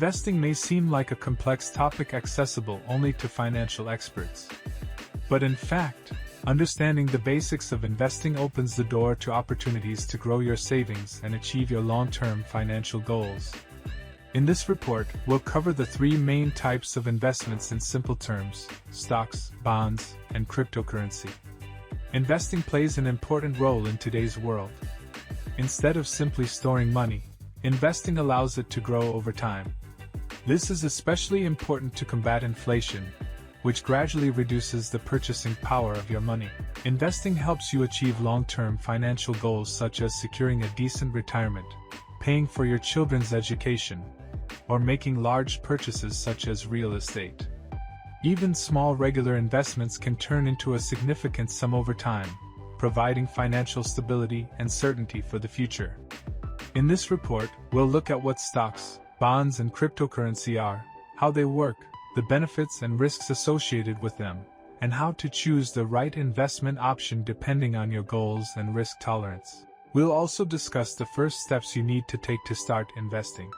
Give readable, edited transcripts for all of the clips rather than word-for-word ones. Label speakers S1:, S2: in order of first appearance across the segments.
S1: Investing may seem like a complex topic accessible only to financial experts. But in fact, understanding the basics of investing opens the door to opportunities to grow your savings and achieve your long-term financial goals. In this report, we'll cover the three main types of investments in simple terms: stocks, bonds, and cryptocurrency. Investing plays an important role in today's world. Instead of simply storing money, investing allows it to grow over time. This is especially important to combat inflation, which gradually reduces the purchasing power of your money. Investing helps you achieve long-term financial goals such as securing a decent retirement, paying for your children's education, or making large purchases such as real estate. Even small regular investments can turn into a significant sum over time, providing financial stability and certainty for the future. In this report, we'll look at what stocks, bonds, and cryptocurrency are, how they work, the benefits and risks associated with them, and how to choose the right investment option depending on your goals and risk tolerance. We'll also discuss the first steps you need to take to start investing.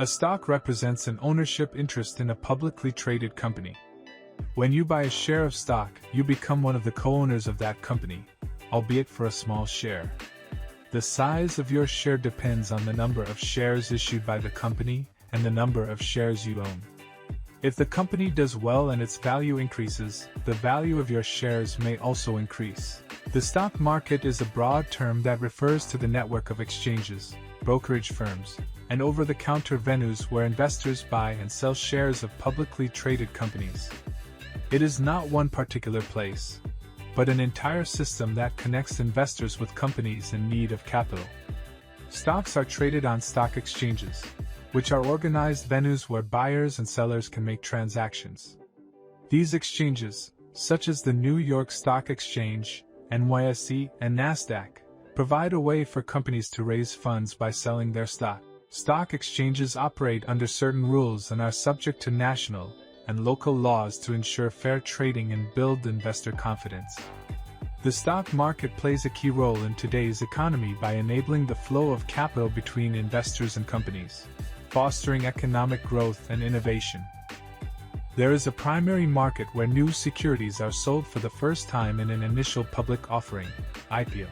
S1: A stock represents an ownership interest in a publicly traded company. When you buy a share of stock, you become one of the co-owners of that company, albeit for a small share. The size of your share depends on the number of shares issued by the company and the number of shares you own. If the company does well and its value increases, the value of your shares may also increase. The stock market is a broad term that refers to the network of exchanges, brokerage firms, and over-the-counter venues where investors buy and sell shares of publicly traded companies. It is not one particular place, but an entire system that connects investors with companies in need of capital. Stocks are traded on stock exchanges, which are organized venues where buyers and sellers can make transactions. These exchanges, such as the New York Stock Exchange, NYSE, and NASDAQ, provide a way for companies to raise funds by selling their stock. Stock exchanges operate under certain rules and are subject to national and local laws to ensure fair trading and build investor confidence. The stock market plays a key role in today's economy by enabling the flow of capital between investors and companies, fostering economic growth and innovation. There is a primary market where new securities are sold for the first time in an initial public offering, IPO.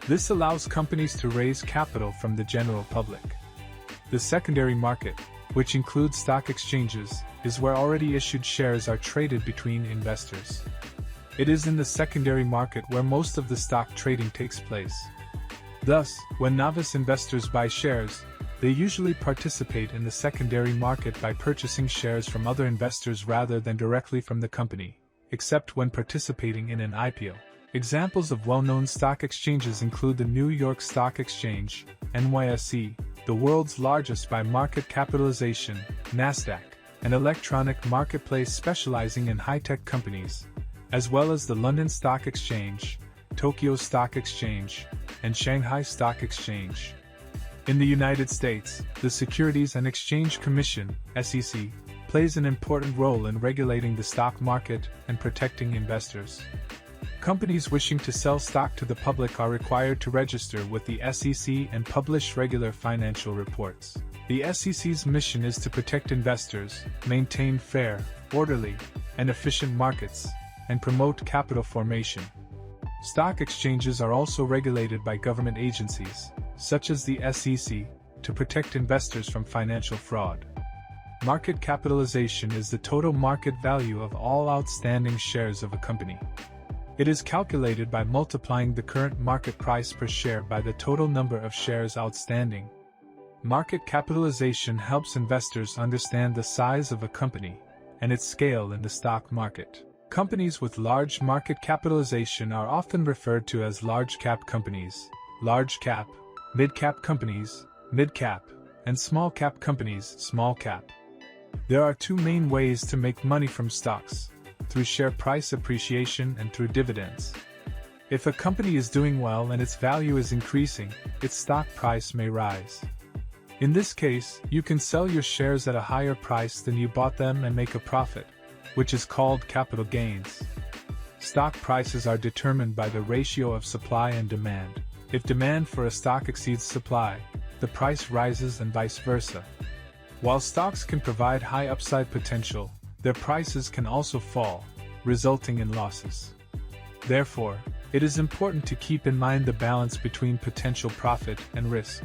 S1: This allows companies to raise capital from the general public. The secondary market, which includes stock exchanges, is where already issued shares are traded between investors. It is in the secondary market where most of the stock trading takes place. Thus, when novice investors buy shares, they usually participate in the secondary market by purchasing shares from other investors rather than directly from the company, except when participating in an IPO. Examples of well-known stock exchanges include the New York Stock Exchange, NYSE, the world's largest by market capitalization, NASDAQ, an electronic marketplace specializing in high-tech companies, as well as the London Stock Exchange, Tokyo Stock Exchange, and Shanghai Stock Exchange. In the United States, the Securities and Exchange Commission, SEC, plays an important role in regulating the stock market and protecting investors. Companies wishing to sell stock to the public are required to register with the SEC and publish regular financial reports. The SEC's mission is to protect investors, maintain fair, orderly, and efficient markets, and promote capital formation. Stock exchanges are also regulated by government agencies, such as the SEC, to protect investors from financial fraud. Market capitalization is the total market value of all outstanding shares of a company. It is calculated by multiplying the current market price per share by the total number of shares outstanding. Market capitalization helps investors understand the size of a company and its scale in the stock market. Companies with large market capitalization are often referred to as large-cap companies, large-cap, mid-cap companies, mid-cap, and small-cap companies, small-cap. There are two main ways to make money from stocks: through share price appreciation and through dividends. If a company is doing well and its value is increasing, its stock price may rise. In this case, you can sell your shares at a higher price than you bought them and make a profit, which is called capital gains. Stock prices are determined by the ratio of supply and demand. If demand for a stock exceeds supply, the price rises and vice versa. While stocks can provide high upside potential, their prices can also fall, resulting in losses. Therefore, it is important to keep in mind the balance between potential profit and risk.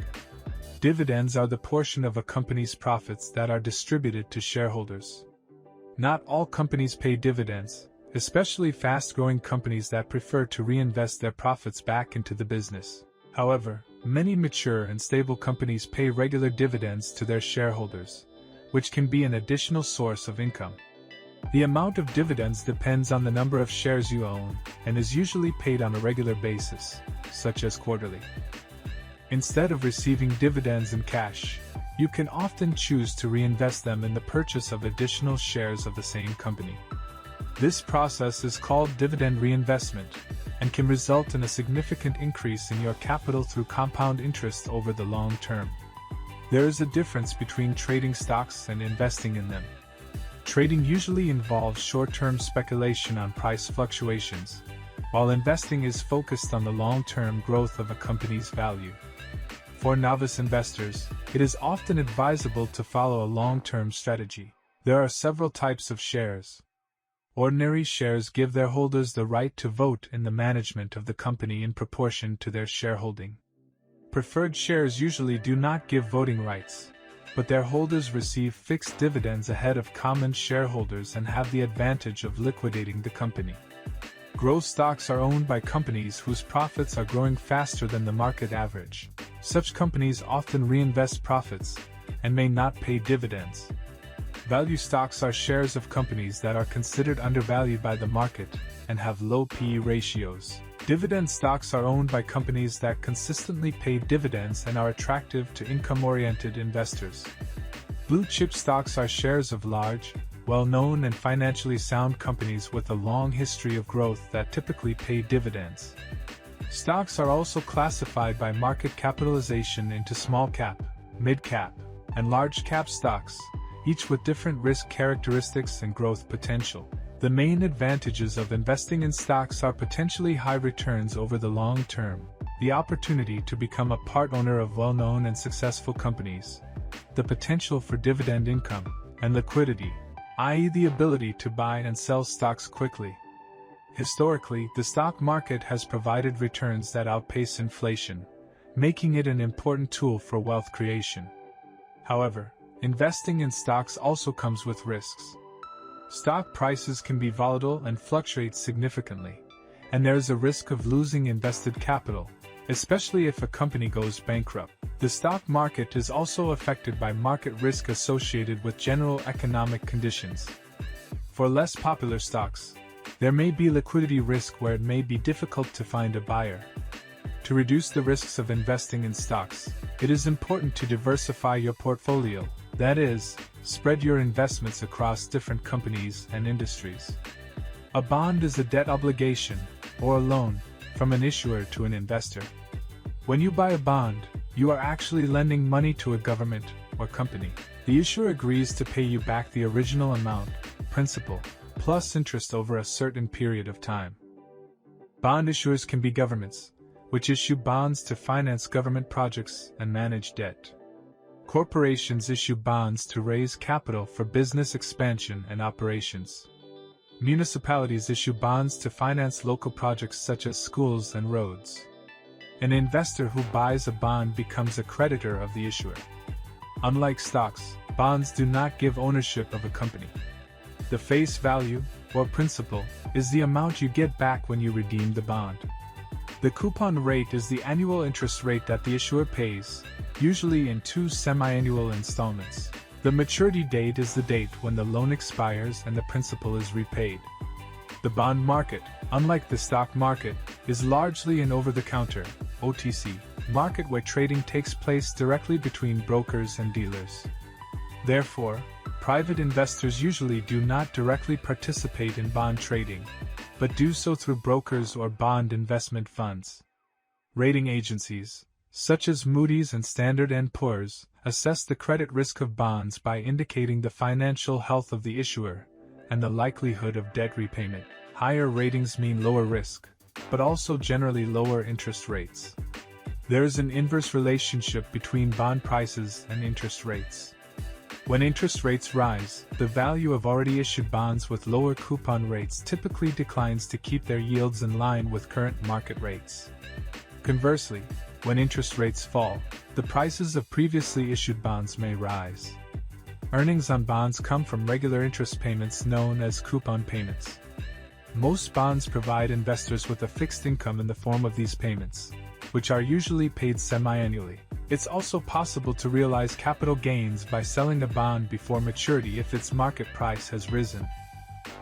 S1: Dividends are the portion of a company's profits that are distributed to shareholders. Not all companies pay dividends, especially fast-growing companies that prefer to reinvest their profits back into the business. However, many mature and stable companies pay regular dividends to their shareholders, which can be an additional source of income. The amount of dividends depends on the number of shares you own and is usually paid on a regular basis, such as quarterly. Instead of receiving dividends in cash, you can often choose to reinvest them in the purchase of additional shares of the same company. This process is called dividend reinvestment and can result in a significant increase in your capital through compound interest over the long term. There is a difference between trading stocks and investing in them. Trading usually involves short-term speculation on price fluctuations, while investing is focused on the long-term growth of a company's value. For novice investors, it is often advisable to follow a long-term strategy. There are several types of shares. Ordinary shares give their holders the right to vote in the management of the company in proportion to their shareholding. Preferred shares usually do not give voting rights, but their holders receive fixed dividends ahead of common shareholders and have the advantage of liquidating the company. Growth stocks are owned by companies whose profits are growing faster than the market average. Such companies often reinvest profits and may not pay dividends. Value stocks are shares of companies that are considered undervalued by the market and have low P/E ratios. Dividend stocks are owned by companies that consistently pay dividends and are attractive to income-oriented investors. Blue chip stocks are shares of large, well-known and financially sound companies with a long history of growth that typically pay dividends. Stocks are also classified by market capitalization into small cap, mid cap, and large cap stocks, each with different risk characteristics and growth potential. The main advantages of investing in stocks are potentially high returns over the long term, the opportunity to become a part owner of well-known and successful companies, the potential for dividend income, and liquidity, i.e. the ability to buy and sell stocks quickly. Historically, the stock market has provided returns that outpace inflation, making it an important tool for wealth creation. However, investing in stocks also comes with risks. Stock prices can be volatile and fluctuate significantly, and there is a risk of losing invested capital, especially if a company goes bankrupt. The stock market is also affected by market risk associated with general economic conditions. For less popular stocks, there may be liquidity risk where it may be difficult to find a buyer. To reduce the risks of investing in stocks, it is important to diversify your portfolio, that is, spread your investments across different companies and industries. A bond is a debt obligation, or a loan, from an issuer to an investor. When you buy a bond, you are actually lending money to a government or company. The issuer agrees to pay you back the original amount, principal, plus interest over a certain period of time. Bond issuers can be governments, which issue bonds to finance government projects and manage debt. Corporations issue bonds to raise capital for business expansion and operations. Municipalities issue bonds to finance local projects such as schools and roads. An investor who buys a bond becomes a creditor of the issuer. Unlike stocks, bonds do not give ownership of a company. The face value, or principal, is the amount you get back when you redeem the bond. The coupon rate is the annual interest rate that the issuer pays, usually in 2 semi-annual installments. The maturity date is the date when the loan expires and the principal is repaid. The bond market, unlike the stock market, is largely an over-the-counter (OTC) market where trading takes place directly between brokers and dealers. Therefore, private investors usually do not directly participate in bond trading, but do so through brokers or bond investment funds. Rating agencies, such as Moody's and Standard & Poor's, assess the credit risk of bonds by indicating the financial health of the issuer and the likelihood of debt repayment. Higher ratings mean lower risk, but also generally lower interest rates. There is an inverse relationship between bond prices and interest rates. When interest rates rise, the value of already issued bonds with lower coupon rates typically declines to keep their yields in line with current market rates. Conversely, when interest rates fall, the prices of previously issued bonds may rise. Earnings on bonds come from regular interest payments known as coupon payments. Most bonds provide investors with a fixed income in the form of these payments, which are usually paid semi-annually. It's also possible to realize capital gains by selling a bond before maturity if its market price has risen.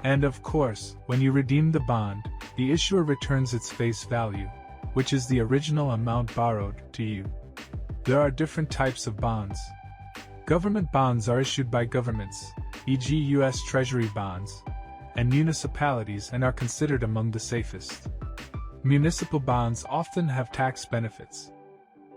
S1: And of course, when you redeem the bond, the issuer returns its face value, which is the original amount borrowed, to you. There are different types of bonds. Government bonds are issued by governments, e.g. U.S. Treasury bonds, and municipalities, and are considered among the safest. Municipal bonds often have tax benefits.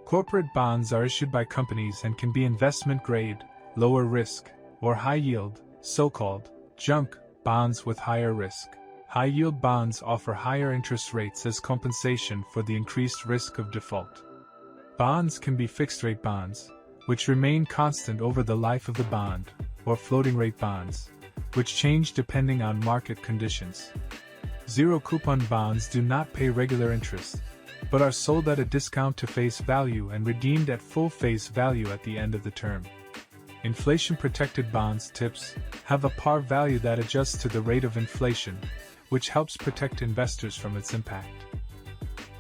S1: Corporate bonds are issued by companies and can be investment grade, lower risk, or high yield, so-called junk bonds with higher risk. High yield bonds offer higher interest rates as compensation for the increased risk of default. Bonds can be fixed rate bonds, which remain constant over the life of the bond, or floating rate bonds, which change depending on market conditions. Zero coupon bonds do not pay regular interest, but are sold at a discount to face value and redeemed at full face value at the end of the term. Inflation-protected bonds (TIPS) have a par value that adjusts to the rate of inflation, which helps protect investors from its impact.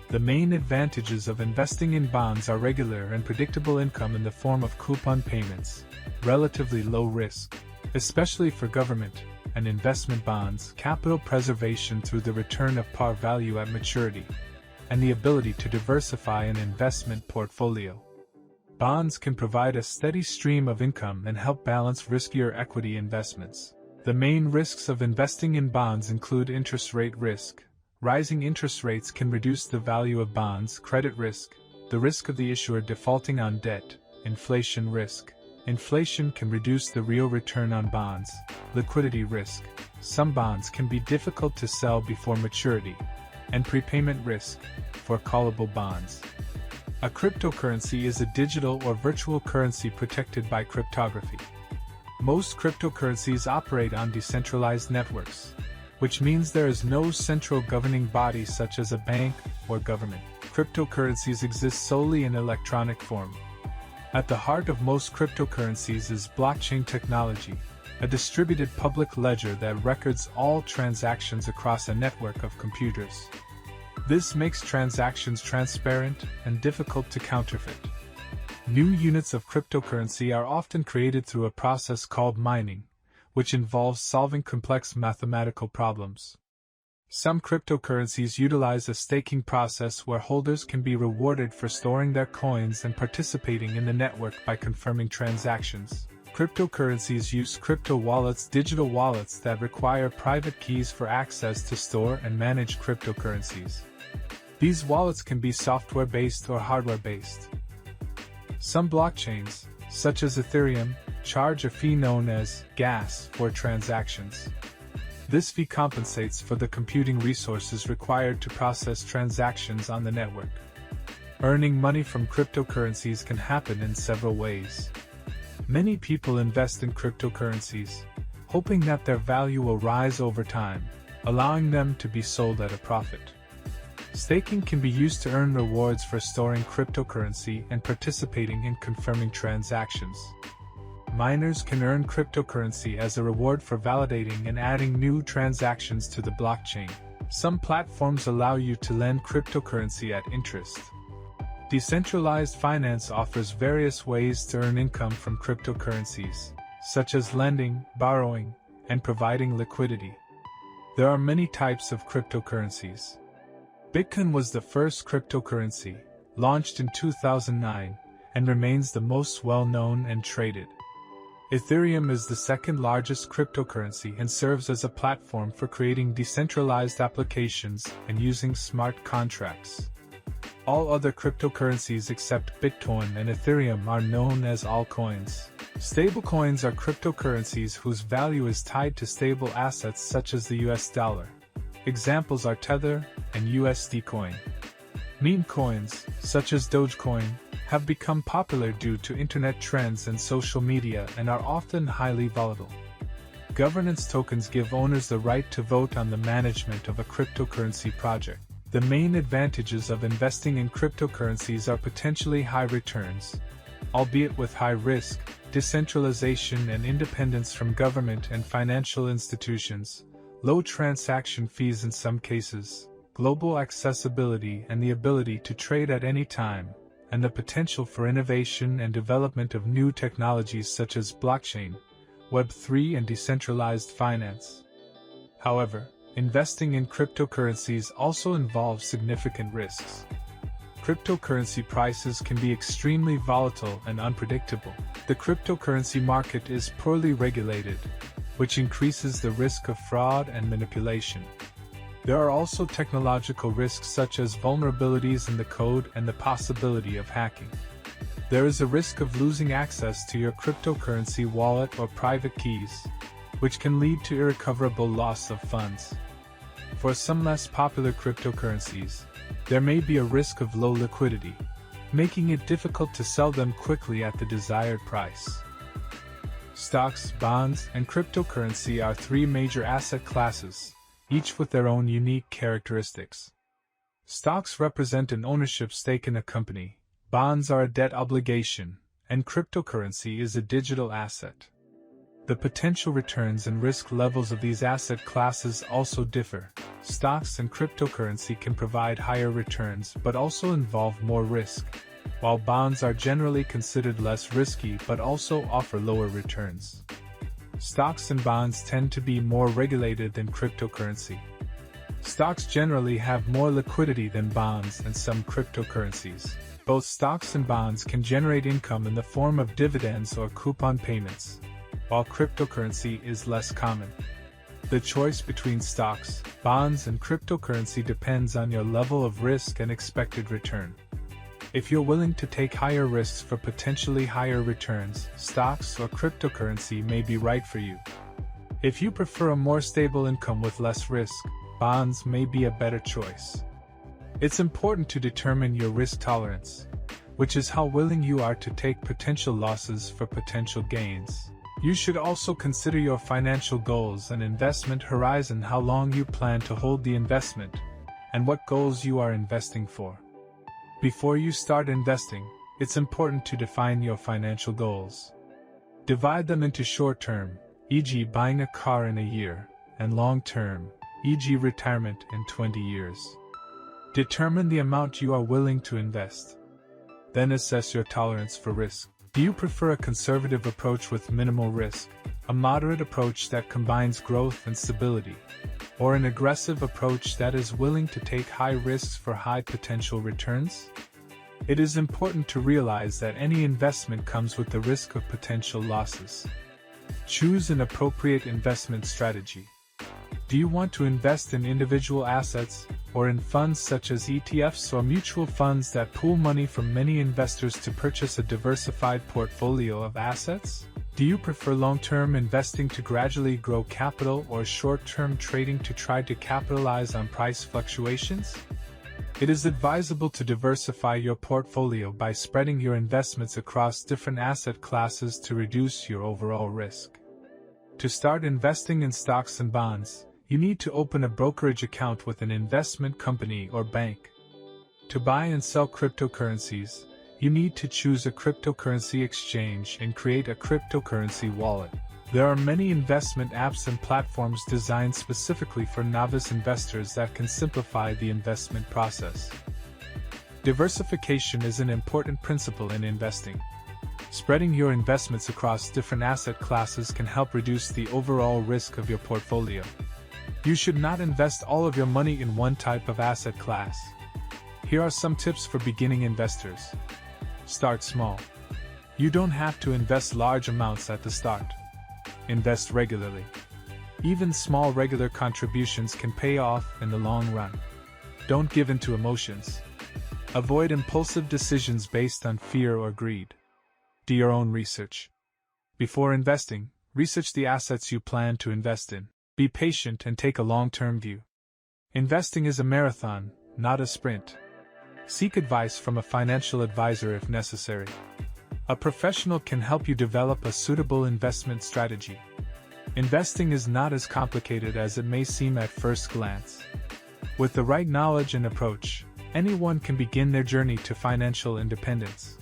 S1: The main advantages of investing in bonds are regular and predictable income in the form of coupon payments, relatively low risk, especially for government and investment bonds, capital preservation through the return of par value at maturity, and the ability to diversify an investment portfolio. Bonds can provide a steady stream of income and help balance riskier equity investments. The main risks of investing in bonds include interest rate risk. Rising interest rates can reduce the value of bonds, credit risk, the risk of the issuer defaulting on debt, inflation risk. Inflation can reduce the real return on bonds, liquidity risk. Some bonds can be difficult to sell before maturity, and prepayment risk, for callable bonds. A cryptocurrency is a digital or virtual currency protected by cryptography. Most cryptocurrencies operate on decentralized networks, which means there is no central governing body such as a bank or government. Cryptocurrencies exist solely in electronic form. At the heart of most cryptocurrencies is blockchain technology, a distributed public ledger that records all transactions across a network of computers. This makes transactions transparent and difficult to counterfeit. New units of cryptocurrency are often created through a process called mining, which involves solving complex mathematical problems. Some cryptocurrencies utilize a staking process where holders can be rewarded for storing their coins and participating in the network by confirming transactions. Cryptocurrencies use crypto wallets, digital wallets that require private keys for access to store and manage cryptocurrencies. These wallets can be software-based or hardware-based. Some blockchains, such as Ethereum, charge a fee known as gas for transactions. This fee compensates for the computing resources required to process transactions on the network. Earning money from cryptocurrencies can happen in several ways. Many people invest in cryptocurrencies, hoping that their value will rise over time, allowing them to be sold at a profit. Staking can be used to earn rewards for storing cryptocurrency and participating in confirming transactions. Miners can earn cryptocurrency as a reward for validating and adding new transactions to the blockchain. Some platforms allow you to lend cryptocurrency at interest. Decentralized finance offers various ways to earn income from cryptocurrencies, such as lending, borrowing, and providing liquidity. There are many types of cryptocurrencies. Bitcoin was the first cryptocurrency, launched in 2009, and remains the most well-known and traded. Ethereum is the second largest cryptocurrency and serves as a platform for creating decentralized applications and using smart contracts. All other cryptocurrencies except Bitcoin and Ethereum are known as altcoins. Stablecoins are cryptocurrencies whose value is tied to stable assets such as the US dollar. Examples are Tether and USD Coin. Meme coins, such as Dogecoin, have become popular due to internet trends and social media and are often highly volatile. Governance tokens give owners the right to vote on the management of a cryptocurrency project. The main advantages of investing in cryptocurrencies are potentially high returns, albeit with high risk, decentralization and independence from government and financial institutions, low transaction fees in some cases, global accessibility and the ability to trade at any time, and the potential for innovation and development of new technologies such as blockchain, Web3 and decentralized finance. However, investing in cryptocurrencies also involves significant risks. Cryptocurrency prices can be extremely volatile and unpredictable. The cryptocurrency market is poorly regulated, which increases the risk of fraud and manipulation. There are also technological risks such as vulnerabilities in the code and the possibility of hacking. There is a risk of losing access to your cryptocurrency wallet or private keys, which can lead to irrecoverable loss of funds. For some less popular cryptocurrencies, there may be a risk of low liquidity, making it difficult to sell them quickly at the desired price. Stocks, bonds, and cryptocurrency are three major asset classes, each with their own unique characteristics. Stocks represent an ownership stake in a company, bonds are a debt obligation, and cryptocurrency is a digital asset. The potential returns and risk levels of these asset classes also differ. Stocks and cryptocurrency can provide higher returns but also involve more risk, while bonds are generally considered less risky but also offer lower returns. Stocks and bonds tend to be more regulated than cryptocurrency. Stocks generally have more liquidity than bonds and some cryptocurrencies. Both stocks and bonds can generate income in the form of dividends or coupon payments, while cryptocurrency is less common. The choice between stocks, bonds, and cryptocurrency depends on your level of risk and expected return. If you're willing to take higher risks for potentially higher returns, stocks or cryptocurrency may be right for you. If you prefer a more stable income with less risk, bonds may be a better choice. It's important to determine your risk tolerance, which is how willing you are to take potential losses for potential gains. You should also consider your financial goals and investment horizon, how long you plan to hold the investment, and what goals you are investing for. Before you start investing, it's important to define your financial goals. Divide them into short-term, e.g. buying a car in a year, and long-term, e.g. retirement in 20 years. Determine the amount you are willing to invest. Then assess your tolerance for risk. Do you prefer a conservative approach with minimal risk, a moderate approach that combines growth and stability, or an aggressive approach that is willing to take high risks for high potential returns? It is important to realize that any investment comes with the risk of potential losses. Choose an appropriate investment strategy. Do you want to invest in individual assets, or in funds such as ETFs or mutual funds that pool money from many investors to purchase a diversified portfolio of assets? Do you prefer long-term investing to gradually grow capital or short-term trading to try to capitalize on price fluctuations? It is advisable to diversify your portfolio by spreading your investments across different asset classes to reduce your overall risk. To start investing in stocks and bonds, you need to open a brokerage account with an investment company or bank. To buy and sell cryptocurrencies, you need to choose a cryptocurrency exchange and create a cryptocurrency wallet. There are many investment apps and platforms designed specifically for novice investors that can simplify the investment process. Diversification is an important principle in investing. Spreading your investments across different asset classes can help reduce the overall risk of your portfolio. You should not invest all of your money in one type of asset class. Here are some tips for beginning investors. Start small. You don't have to invest large amounts at the start. Invest regularly. Even small regular contributions can pay off in the long run. Don't give in to emotions. Avoid impulsive decisions based on fear or greed. Do your own research. Before investing, research the assets you plan to invest in. Be patient and take a long-term view. Investing is a marathon, not a sprint. Seek advice from a financial advisor if necessary. A professional can help you develop a suitable investment strategy. Investing is not as complicated as it may seem at first glance. With the right knowledge and approach, anyone can begin their journey to financial independence.